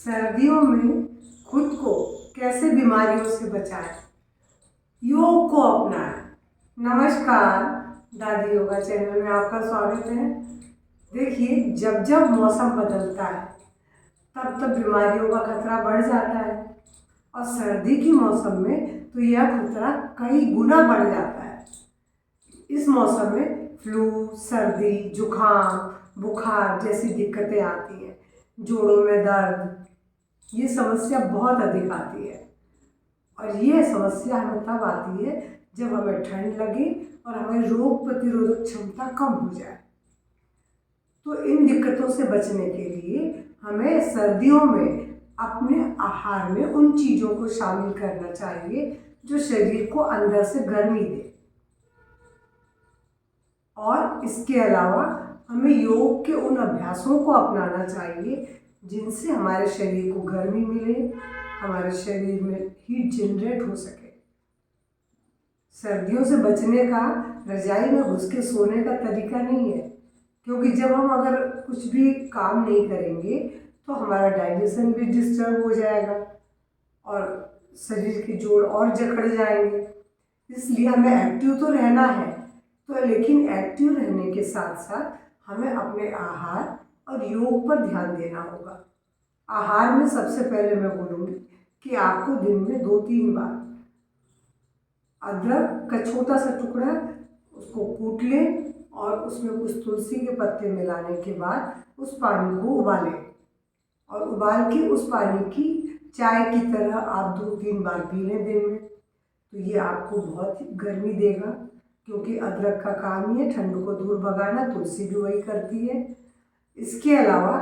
सर्दियों में खुद को कैसे बीमारियों से बचाएं, योग को अपनाएं। नमस्कार, दादी योगा चैनल में आपका स्वागत है। देखिए, जब जब मौसम बदलता है तब तब बीमारियों का खतरा बढ़ जाता है और सर्दी के मौसम में तो यह खतरा कई गुना बढ़ जाता है। इस मौसम में फ्लू, सर्दी, जुखाम, बुखार जैसी दिक्कतें आती हैं। जोड़ों में दर्द, ये समस्या बहुत अधिक आती है और ये समस्या हमें तब आती है जब हमें ठंड लगे और हमारी रोग प्रतिरोधक क्षमता कम हो जाए। तो इन दिक्कतों से बचने के लिए हमें सर्दियों में अपने आहार में उन चीज़ों को शामिल करना चाहिए जो शरीर को अंदर से गर्मी दे। और इसके अलावा हमें योग के उन अभ्यासों को अपनाना चाहिए जिनसे हमारे शरीर को गर्मी मिले, हमारे शरीर में हीट जनरेट हो सके। सर्दियों से बचने का रजाई में घुस के सोने का तरीका नहीं है, क्योंकि जब हम अगर कुछ भी काम नहीं करेंगे तो हमारा डाइजेशन भी डिस्टर्ब हो जाएगा और शरीर के जोड़ और जकड़ जाएंगे। इसलिए हमें एक्टिव तो रहना है, तो लेकिन एक्टिव रहने के साथ साथ हमें अपने आहार और योग पर ध्यान देना होगा। आहार में सबसे पहले मैं बोलूँगी कि आपको दिन में 2-3 बार अदरक का छोटा सा टुकड़ा उसको कूट लें और उसमें कुछ तुलसी के पत्ते मिलाने के बाद उस पानी को उबालें और उबाल के उस पानी की चाय की तरह आप 2-3 बार पी लें दिन में। तो ये आपको बहुत गर्मी देगा, क्योंकि अदरक का काम ही है ठंड को दूर भगाना, तुलसी भी वही करती है। इसके अलावा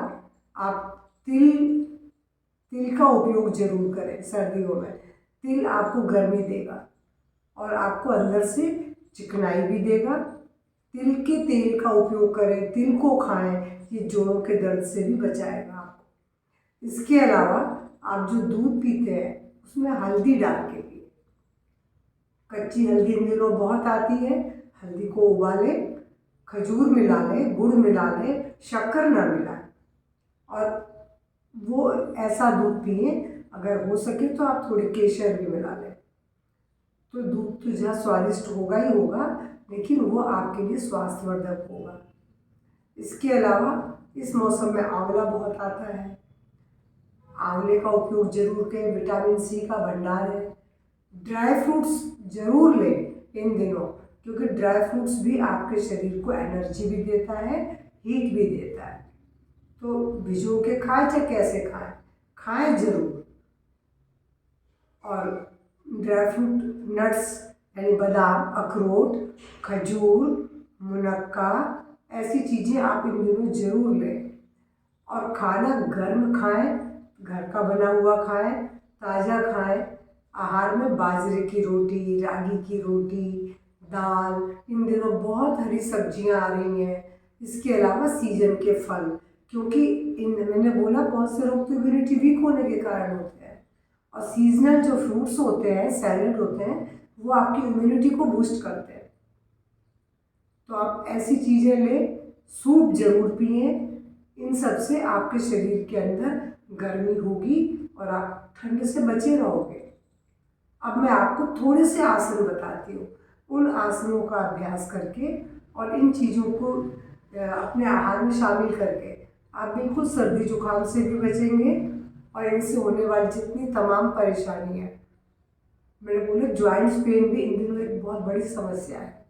आप तिल का उपयोग जरूर करें सर्दियों में। तिल आपको गर्मी देगा और आपको अंदर से चिकनाई भी देगा। तिल के तेल का उपयोग करें, तिल को खाएं, ये जोड़ों के दर्द से भी बचाएगा आपको। इसके अलावा आप जो दूध पीते हैं उसमें हल्दी डाल के पिए। कच्ची हल्दी इन दिनों बहुत आती है, हल्दी को उबालें, खजूर मिला लें, गुड़ मिला लें, शक्कर ना मिलाएं और वो ऐसा दूध पिए। अगर हो सके तो आप थोड़ी केसर भी मिला लें। तो दूध तो जहाँ स्वादिष्ट होगा ही होगा, लेकिन वो आपके लिए स्वास्थ्यवर्धक होगा। इसके अलावा इस मौसम में आंवला बहुत आता है, आंवले का उपयोग जरूर करें, विटामिन सी का भंडार है। ड्राई फ्रूट्स जरूर लें इन दिनों, क्योंकि ड्राई फ्रूट्स भी आपके शरीर को एनर्जी भी देता है, हीट भी देता है। तो भिगो के खाएं चाहे कैसे खाएं, खाएं जरूर। और ड्राई फ्रूट नट्स यानी बादाम, अखरोट, खजूर, मुनक्का, ऐसी चीज़ें आप इन दिनों जरूर लें। और खाना गर्म खाएं, घर का बना हुआ खाएं, ताज़ा खाएं। आहार में बाजरे की रोटी, रागी की रोटी, दाल, इन दिनों बहुत हरी सब्जियां आ रही हैं। इसके अलावा सीजन के फल, क्योंकि मैंने बोला बहुत से लोग तो इम्यूनिटी वीक होने के कारण होते हैं और सीजनल जो फ्रूट्स होते हैं, सैलड होते हैं, वो आपकी इम्यूनिटी को बूस्ट करते हैं। तो आप ऐसी चीज़ें लें, सूप जरूर पिए। इन सब से आपके शरीर के अंदर गर्मी होगी और आप ठंड से बचे रहोगे। अब मैं आपको थोड़े से आसन बताती हूँ। उन आसनों का अभ्यास करके और इन चीज़ों को अपने आहार में शामिल करके आप बिल्कुल सर्दी जुकाम से भी बचेंगे और इनसे होने वाली जितनी तमाम परेशानी है, मैंने बोला जॉइंट्स पेन भी इन दिनों एक बहुत बड़ी समस्या है।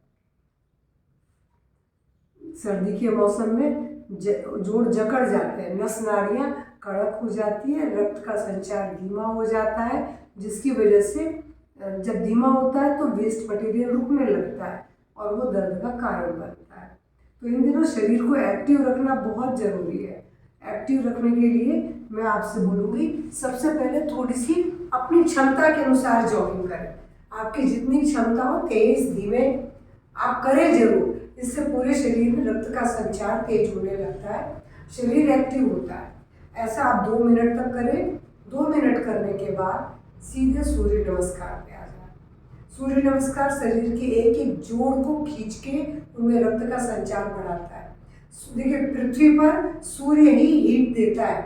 सर्दी के मौसम में जोड़ जकड़ जाते हैं, नस नाड़ियाँ कड़क हो जाती है, रक्त का संचार धीमा हो जाता है, जिसकी वजह से जब धीमा होता है तो वेस्ट मटेरियल रुकने लगता है और वो दर्द का कारण बनता है। तो इन दिनों शरीर को एक्टिव रखना बहुत ज़रूरी है। एक्टिव रखने के लिए मैं आपसे बोलूँगी, सबसे पहले थोड़ी सी अपनी क्षमता के अनुसार जॉगिंग करें। आपकी जितनी क्षमता हो, तेज धीमे आप करें जरूर। इससे पूरे शरीर में रक्त का संचार तेज होने लगता है, शरीर एक्टिव होता है। ऐसा आप 2 मिनट तक करें। 2 मिनट करने के बाद सीधे सूर्य नमस्कार पे आ जाए। सूर्य नमस्कार शरीर के एक एक जोड़ को खींच के उनमें रक्त का संचार बढ़ाता है। देखिए, पृथ्वी पर सूर्य ही हीट देता है,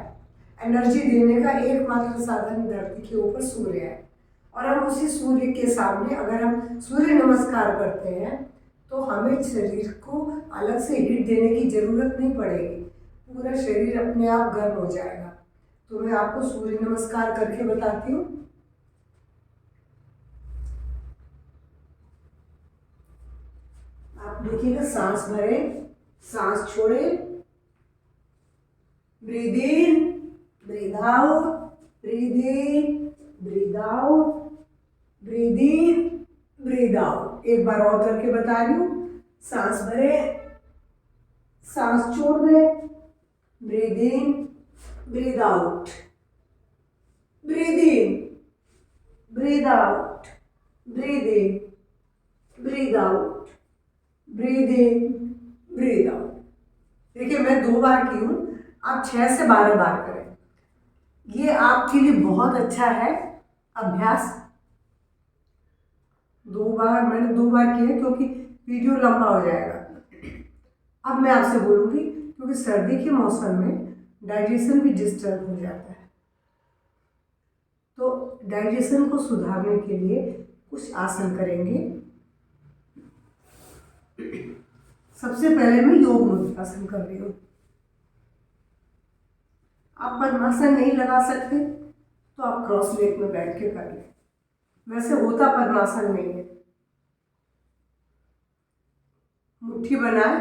एनर्जी देने का एकमात्र साधन धरती के ऊपर सूर्य है। और हम उसी सूर्य के सामने अगर हम सूर्य नमस्कार करते हैं तो हमें शरीर को अलग से हीट देने की ज़रूरत नहीं पड़ेगी, पूरा शरीर अपने आप गर्म हो जाएगा। तो मैं आपको सूर्य नमस्कार करके बताती हूँ। आप देखिएगा, सांस भरे, सांस छोड़े, breathe in, breathe out, breathe in, breathe out, breathe in, breathe out. एक बार और करके बता रही हूँ। सांस भरे, सांस छोड़ दे, breathe in, breathe out, breathe in, breathe out, breathe in, breathe out, breathe in, breathe out. देखिए, मैं 2 बार की हूँ, आप 6 से 12 बार करें। ये आपके लिए बहुत अच्छा है अभ्यास। 2 बार, मैंने 2 बार किया क्योंकि वीडियो लंबा हो जाएगा। अब मैं आपसे बोलूँगी, क्योंकि सर्दी के मौसम में डाइजेशन भी डिस्टर्ब हो जाता है, तो डाइजेशन को सुधारने के लिए कुछ आसन करेंगे। सबसे पहले मैं योग मुद्रासन कर रही हूँ। आप पद्मासन नहीं लगा सकते तो आप क्रॉस लेग में बैठ के कर लें। वैसे होता पद्मासन नहीं है। मुट्ठी बनाए,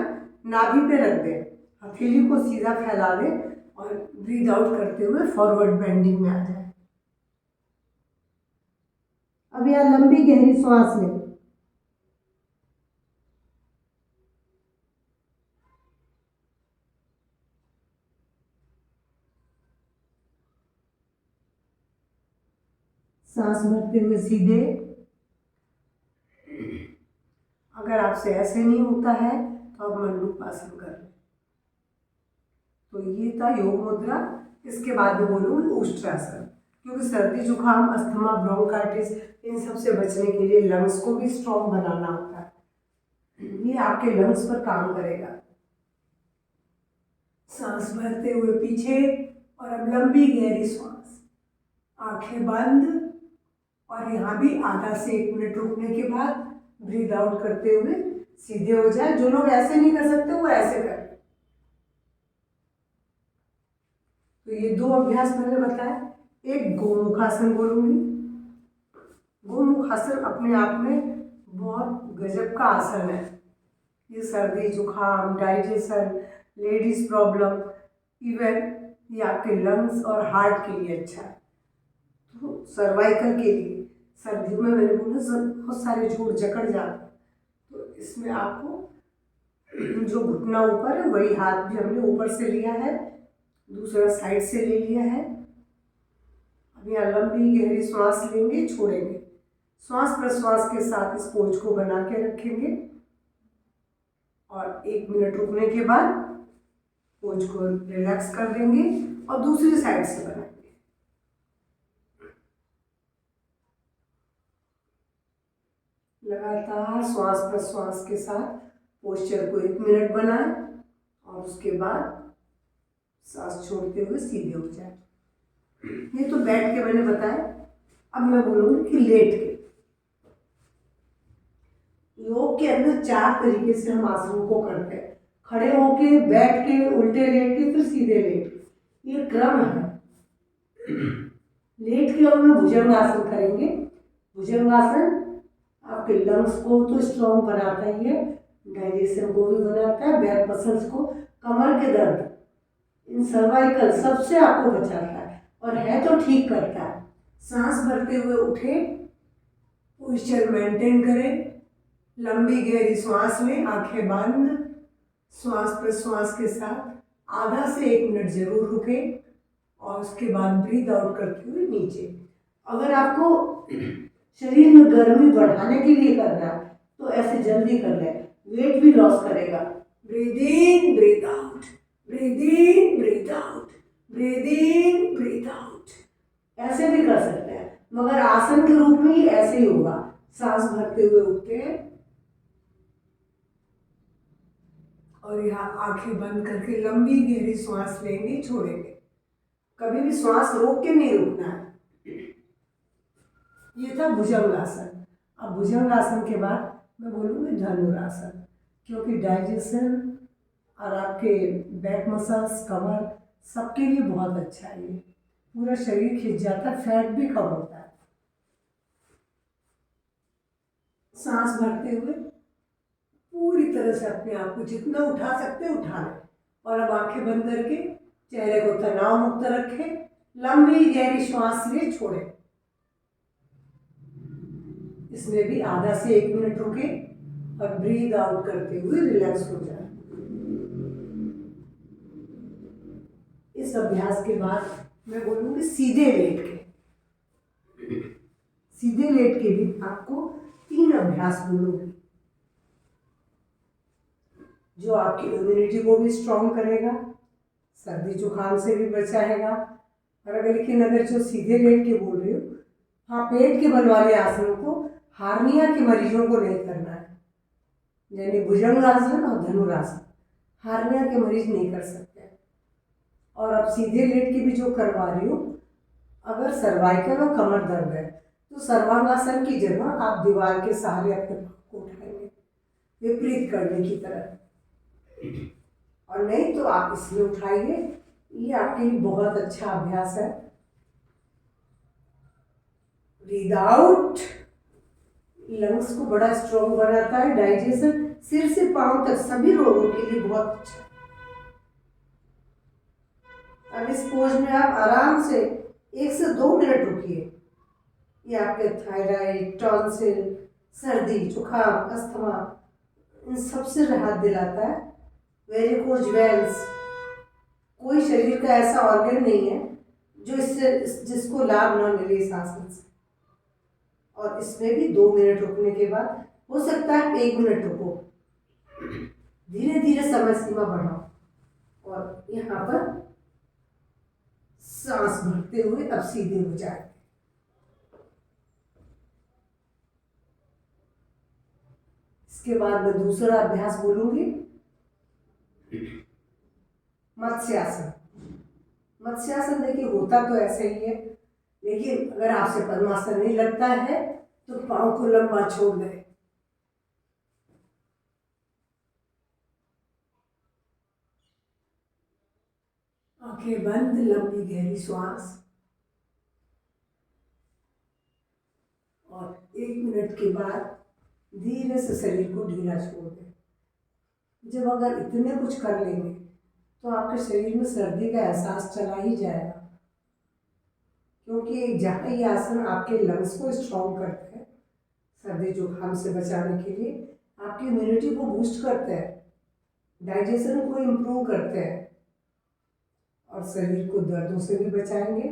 नाभि पे रख दें, हथेली को सीधा फैला दें और ब्रीद आउट करते हुए फॉरवर्ड बेंडिंग में आ जाए। अब यहाँ लंबी गहरी सांस लें। सांस भरते हुए सीधे। अगर आपसे ऐसे नहीं होता है तो आप मंडूकासन कर लें। तो ये था योग मुद्रा। इसके बाद में बोलूँगी उष्ट्रासन, क्योंकि सर्दी जुकाम, अस्थमा, ब्रोंकाइटिस, इन सब से बचने के लिए लंग्स को भी स्ट्रॉन्ग बनाना होता है। ये आपके लंग्स पर काम करेगा। सांस भरते हुए पीछे, और अब लंबी गहरी सांस, आंखें बंद, और यहाँ भी आधा से 1 मिनट रुकने के बाद ब्रीद आउट करते हुए सीधे हो जाए। जो लोग ऐसे नहीं कर सकते वो ऐसे करें। तो ये 2 अभ्यास मैंने बताया। एक गोमुखासन बोलूंगी। गोमुखासन अपने आप में बहुत गजब का आसन है। ये सर्दी जुकाम, डाइजेशन, लेडीज प्रॉब्लम, इवन ये आपके लंग्स और हार्ट के लिए अच्छा है। तो सर्वाइकल के लिए सर्दियों में मैंने बोला बहुत सारे जोड़ जकड़ जाते हैं, तो इसमें आपको जो घुटना ऊपर है वही हाथ भी हमने ऊपर से लिया है, दूसरा साइड से ले लिया है। अब यहाँ लंबी गहरी सांस लेंगे, छोड़ेंगे, श्वास प्रश्वास के साथ इस पोज को बना के रखेंगे और 1 मिनट रुकने के बाद पोज को रिलैक्स कर देंगे और दूसरी साइड से बनाएंगे। लगातार श्वास प्रश्वास के साथ पोस्चर को 1 मिनट बनाएं और उसके बाद सांस छोड़ते हुए सीधे हो जाए। ये तो बैठ के मैंने बताया। अब मैं बोलूँगी कि लेट के। योग के अंदर 4 तरीके से हम आसनों को करते हैं। खड़े होके, बैठ के, उल्टे लेट के, फिर सीधे लेट के, ये क्रम है। लेट के हम भुजंगासन करेंगे। भुजंगासन आपके लंग्स को तो स्ट्रॉन्ग बनाता ही है, डाइजेशन को भी बनाता है, बैक मसल्स को, कमर के दर्द, इन सर्वाइकल सबसे आपको बचाता है और है तो ठीक करता है। सांस भरते हुए उठे, पोस्चर मेंटेन करें, लंबी गहरी सांस लें, आंखें बंद, श्वास प्रश्वास के साथ आधा से 1 मिनट जरूर रुके और उसके बाद ब्रीद आउट करते हुए नीचे। अगर आपको शरीर में गर्मी बढ़ाने के लिए करना है तो ऐसे जल्दी कर लें, वेट भी लॉस करेगा। Breathe in, breathe out, breathe in, breathe out, breathe in, breathe out, ऐसे भी कर सकते हैं, मगर आसन के रूप में ही ऐसे ही होगा। सांस भरते हुए उठते हैं और यहाँ आंखें बंद करके लंबी गहरी सांस लेंगे, छोड़ेंगे। कभी भी श्वास रोक के नहीं रुकना है। ये था भुजंगासन। अब भुजंगासन के बाद मैं बोलूँगी धनुरासन, क्योंकि डाइजेशन और आपके बैक मसल्स, कमर, सबके लिए बहुत अच्छा है। ये पूरा शरीर खिंच जाता है, फैट भी कम होता है। सांस भरते हुए पूरी तरह से अपने आप को जितना उठा सकते हैं उठा लें, और अब आंखें बंद करके चेहरे को तनाव मुक्त रखें। लंबी गहरी श्वास ले, छोड़ें। इसमें भी आधा से 1 मिनट रुके और ब्रीद आउट करते हुए रिलैक्स हो जाए। इस अभ्यास के बाद मैं बोलूँगी सीधे लेट के। सीधे लेट के भी आपको 3 अभ्यास बोलूँगी, जो आपकी इम्यूनिटी को भी स्ट्रॉन्ग करेगा, सर्दी जुकाम से भी बचाएगा। और लेकिन अगर जो सीधे लेट के बोल रही हो, हाँ, पेट के बल वाले आसनों को हार्निया के मरीजों को नहीं करना है, यानी भुजंगासन और धनुरासन हार्निया के मरीज नहीं कर सकते। और अब सीधे लेट के भी जो करवा रही हूँ, अगर सर्वाइकल और कमर दर्द है तो सर्वांगासन की जगह आप दीवार के सहारे अपने पाँव को उठाएंगे, विपरीत करने की तरह, और नहीं तो आप इसमें उठाइए। ये आपके लिए बहुत अच्छा अभ्यास है। ब्रीद आउट, लंग्स को बड़ा स्ट्रॉन्ग बनाता है, डाइजेशन सिर से पांव तक सभी रोगों के लिए बहुत अच्छा। अब इस पोज में आप आराम से 1 से 2 मिनट रुकिए। ये आपके थायराइड, टॉन्सिल, सर्दी, जुकाम, अस्थमा, इन सब से राहत दिलाता है। वेरिकोज वेन्स, कोई शरीर का ऐसा ऑर्गन नहीं है जो जिसको लाभ ना मिले इस आसन से। और इसमें भी 2 मिनट रुकने के बाद हो सकता है 1 मिनट रुको, धीरे धीरे समय सीमा बढ़ाओ और यहाँ पर सांस भरते हुए अब सीधे हो जाए। इसके बाद मैं दूसरा अभ्यास बोलूंगी, मत्स्यासन। मत्स्यासन देखिए होता तो ऐसे ही है, लेकिन अगर आपसे पद्मासन नहीं लगता है तो पाँव को लंबा छोड़ दें। आंखें बंद, लंबी गहरी श्वास, और 1 मिनट के बाद धीरे से शरीर को ढीला छोड़ दें। जब अगर इतने कुछ कर लेंगे तो आपके शरीर में सर्दी का एहसास चला ही जाएगा, क्योंकि जहाँ ये आसन आपके लंग्स को स्ट्रॉन्ग करते हैं, सर्दी जुकाम से बचाने के लिए, आपकी इम्यूनिटी को बूस्ट करते हैं, डाइजेशन को इम्प्रूव करते हैं और शरीर को दर्दों से भी बचाएंगे।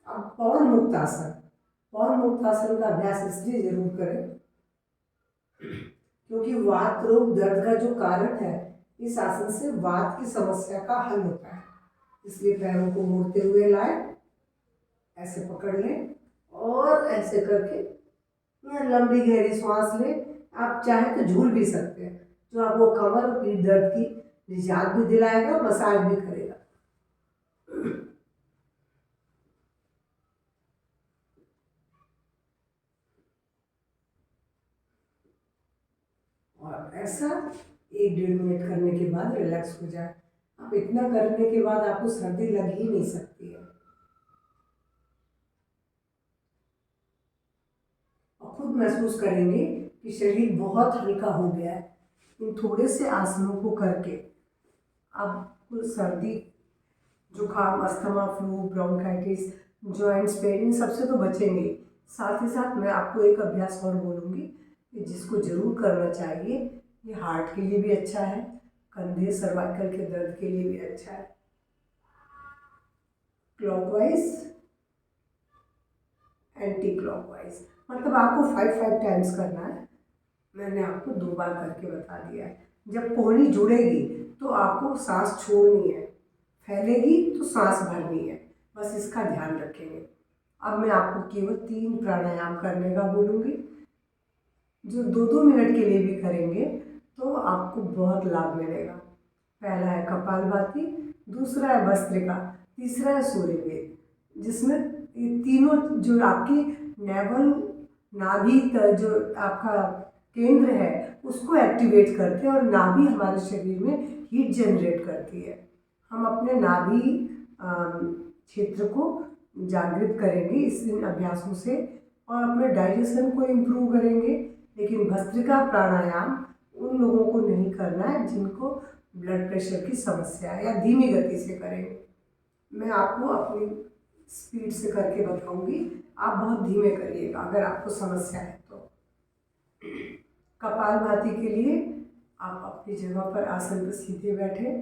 अब पवन मुक्त आसन। पवन मुक्त आसन का अभ्यास इसलिए जरूर करें क्योंकि वात रोग दर्द का जो कारण है, इस आसन से वात की समस्या का हल होता है। इसलिए पैरों को मोड़ते हुए लाएं, ऐसे पकड़ लें और ऐसे करके लंबी गहरी सांस लें। आप चाहे तो झूल भी सकते हैं, जो आपको कमर और पीठ दर्द की निजात भी दिलाएगा, मसाज भी करेगा। और ऐसा 1-1.5 मिनट करने के बाद रिलैक्स हो जाए। अब इतना करने के बाद आपको सर्दी लग ही नहीं सकती है, और खुद महसूस करेंगे कि शरीर बहुत हल्का हो गया है। इन थोड़े से आसनों को करके अब सर्दी, जुकाम, asthma, flu, bronchitis, joints pain, इन सबसे तो बचेंगे। साथ ही साथ मैं आपको एक अभ्यास और बोलूँगी जिसको जरूर करना चाहिए। ये हार्ट के लिए भी अच्छा है, कंधे सर्वाइकल के दर्द के लिए भी अच्छा है। क्लॉकवाइज, एंटी क्लॉकवाइज, मतलब आपको 5 टाइम्स करना है। मैंने आपको 2 बार करके बता दिया है। जब कोहनी जुड़ेगी तो आपको सांस छोड़नी है, फैलेगी तो सांस भरनी है, बस इसका ध्यान रखेंगे। अब मैं आपको केवल 3 प्राणायाम करने का बोलूँगी, जो 2-2 मिनट के लिए भी करेंगे तो आपको बहुत लाभ मिलेगा। पहला है कपालभाति, दूसरा है भस्त्रिका, तीसरा है सूर्य वेद, जिसमें ये तीनों जो आपकी नेवल नाभि जो आपका केंद्र है उसको एक्टिवेट करते हैं, और नाभि हमारे शरीर में हीट जनरेट करती है। हम अपने नाभि क्षेत्र को जागृत करेंगे इन अभ्यासों से, और अपने डाइजेशन को इम्प्रूव करेंगे। लेकिन भस्त्रिका प्राणायाम उन लोगों को नहीं करना है जिनको ब्लड प्रेशर की समस्या है, या धीमी गति से करेंगे। मैं आपको अपनी स्पीड से करके बताऊंगी, आप बहुत धीमे करिएगा अगर आपको समस्या है तो। कपालभाति के लिए आप अपनी जगह पर आसन पर सीधे बैठे,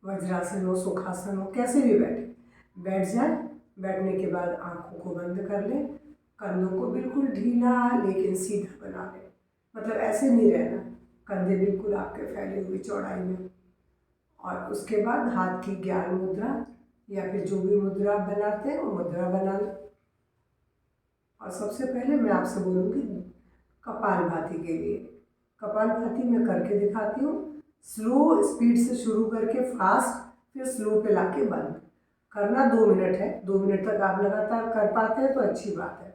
वज्रासन हो, सुखासन हो, कैसे भी बैठ जाए। बैठने के बाद आंखों को बंद कर लें, कंधों को बिल्कुल ढीला लेकिन सीधा बना लें, मतलब ऐसे नहीं रहना, कंधे बिल्कुल आपके फैले हुए चौड़ाई में। और उसके बाद हाथ की ज्ञान मुद्रा या फिर जो भी मुद्रा बनाते हैं वो मुद्रा बना लें। और सबसे पहले मैं आपसे बोलूँगी कपालभाति के लिए। कपालभाति मैं करके दिखाती हूँ, स्लो स्पीड से शुरू करके फास्ट, फिर स्लो पे लाके बंद करना। 2 मिनट है, 2 मिनट तक आप लगातार कर पाते हैं तो अच्छी बात है।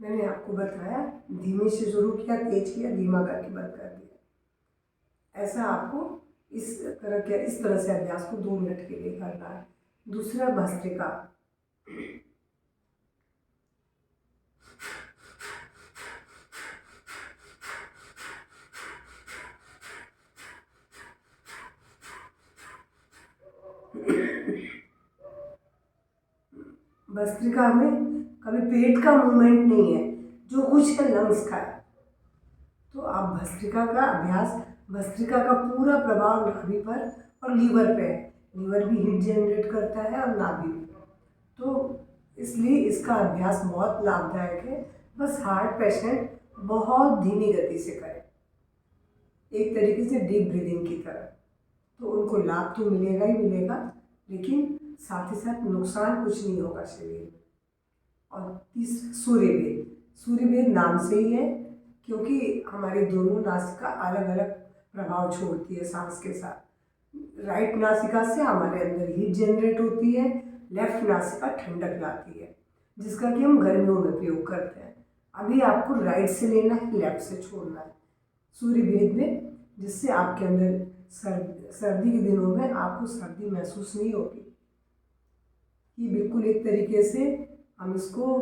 मैंने आपको बताया, धीमे से शुरू किया, तेज किया, धीमा करके बंद कर दिया। ऐसा आपको इस तरह से अभ्यास को 2 मिनट के लिए करना है। दूसरा भस्त्रिका। भस्त्रिका में कभी पेट का मूवमेंट नहीं है, जो कुछ है लंग्स का है। तो आप भस्त्रिका का अभ्यास, भस्त्रिका का पूरा प्रभाव नाभि पर और लीवर पे है। लीवर भी हीट जनरेट करता है और नाभि भी, तो इसलिए इसका अभ्यास बहुत लाभदायक है। बस हार्ट पेशेंट बहुत धीमी गति से करें, एक तरीके से डीप ब्रीदिंग की तरह, तो उनको लाभ तो मिलेगा ही मिलेगा, लेकिन साथ ही साथ नुकसान कुछ नहीं होगा शरीर में। और तीसरा सूर्यभेद। सूर्यभेद नाम से ही है, क्योंकि हमारी दोनों नासिका अलग अलग प्रभाव छोड़ती है सांस के साथ। राइट नासिका से हमारे अंदर हीट जनरेट होती है, लेफ्ट नासिका ठंडक लाती है, जिसका कि हम गर्मियों में प्रयोग करते हैं। अभी आपको राइट से लेना है, लेफ्ट से छोड़ना है सूर्यभेद में, जिससे आपके अंदर सर्दी के दिनों में आपको सर्दी महसूस नहीं होगी। ये बिल्कुल एक तरीके से हम इसको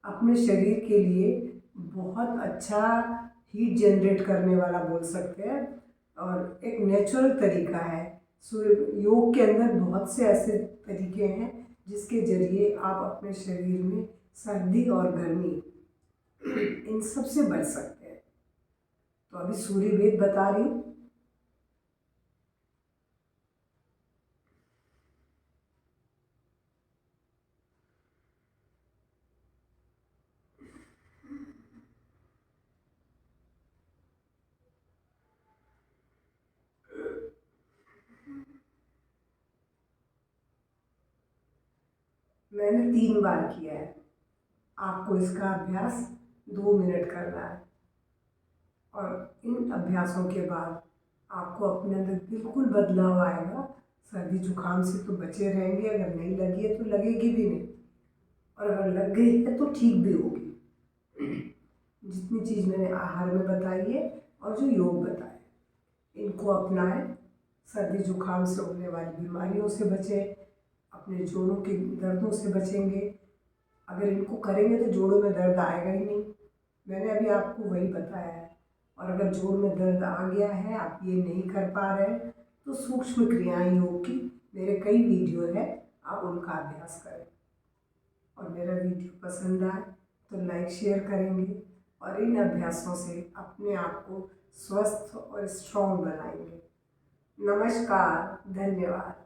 अपने शरीर के लिए बहुत अच्छा हीट जनरेट करने वाला बोल सकते हैं, और एक नेचुरल तरीका है। योग के अंदर बहुत से ऐसे तरीके हैं जिसके जरिए आप अपने शरीर में सर्दी और गर्मी इन सब से बच सकते हैं। तो अभी सूर्यभेद बता रही हूँ। मैंने 3 बार किया है। आपको इसका अभ्यास 2 मिनट करना है, और इन अभ्यासों के बाद आपको अपने अंदर बिल्कुल बदलाव आएगा। सर्दी जुकाम से तो बचे रहेंगे, अगर नहीं लगी है तो लगेगी भी नहीं, और अगर लग गई है तो ठीक भी होगी। जितनी चीज़ मैंने आहार में बताई है और जो योग बताए, इनको अपनाएं। सर्दी जुकाम से होने वाली बीमारियों से बचें, अपने जोड़ों के दर्दों से बचेंगे। अगर इनको करेंगे तो जोड़ों में दर्द आएगा ही नहीं, मैंने अभी आपको वही बताया है। और अगर जोड़ में दर्द आ गया है, आप ये नहीं कर पा रहे हैं, तो सूक्ष्म क्रियाएं योग की मेरे कई वीडियो है, आप उनका अभ्यास करें। और मेरा वीडियो पसंद आए तो लाइक शेयर करेंगे, और इन अभ्यासों से अपने आप को स्वस्थ और स्ट्रॉन्ग बनाएंगे। नमस्कार, धन्यवाद।